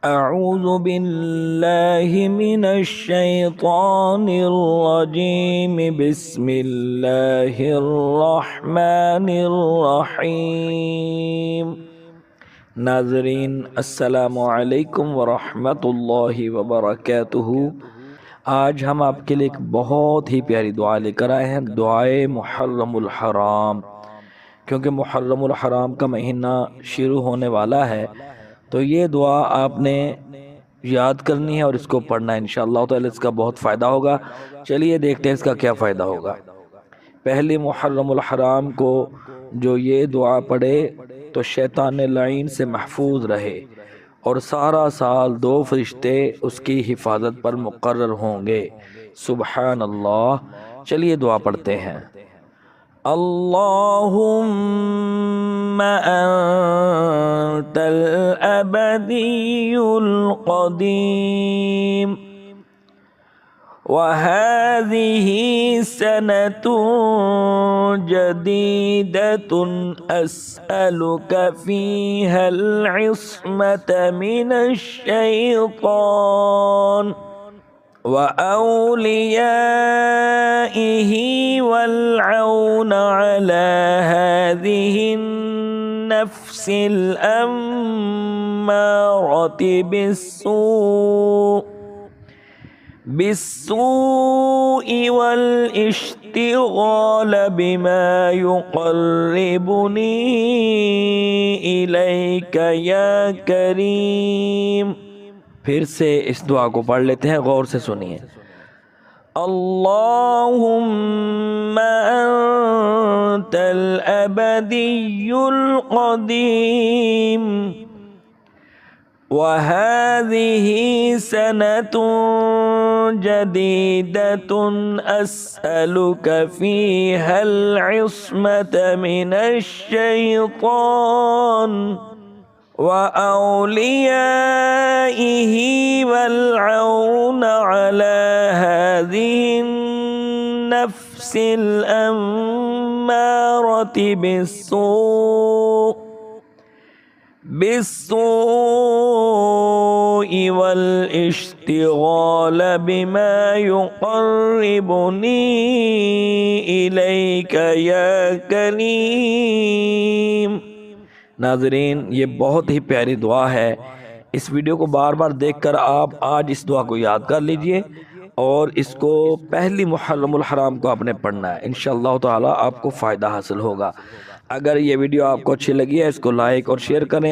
أعوذ بالله من الشيطان الرجيم بسم الله الرحمن الرحیم۔ ناظرین السلام علیکم ورحمۃ اللہ وبرکاتہ۔ آج ہم آپ کے لیے ایک بہت ہی پیاری دعا لے کر آئے ہیں، دعائے محرم الحرام۔ کیونکہ محرم الحرام کا مہینہ شروع ہونے والا ہے تو یہ دعا آپ نے یاد کرنی ہے اور اس کو پڑھنا ہے، انشاءاللہ تعالی اس کا بہت فائدہ ہوگا۔ چلیے دیکھتے ہیں اس کا کیا فائدہ ہوگا۔ پہلی محرم الحرام کو جو یہ دعا پڑھے تو شیطان لعین سے محفوظ رہے اور سارا سال 2 فرشتے اس کی حفاظت پر مقرر ہوں گے۔ سبحان اللہ۔ چلیے دعا پڑھتے ہیں۔ اللہم انت الابدی القدیم وهذه سنة جديدة أسألك فيها العصمة من الشيطان وأوليائه والعون على هذه النفس الأمارة بالسوء والاشتغال بما يقربني إليك يا کریم۔ پھر سے اس دعا کو پڑھ لیتے ہیں، غور سے سنیے۔ اللہم انت الابدی القدیم وهذه سنة جديدة أسألك فيها العصمة من الشيطان وأوليائه والعون على هذه النفس الأمارة بالسوء والاشتغال بما يقربني إليك يا کریم۔ ناظرین یہ بہت ہی پیاری دعا ہے، اس ویڈیو کو بار بار دیکھ کر آپ آج اس دعا کو یاد کر لیجئے اور اس کو پہلی محرم الحرام کو آپ نے پڑھنا ہے، انشاءاللہ تعالی آپ کو فائدہ حاصل ہوگا۔ اگر یہ ویڈیو آپ کو اچھی لگی ہے اس کو لائک اور شیئر کریں۔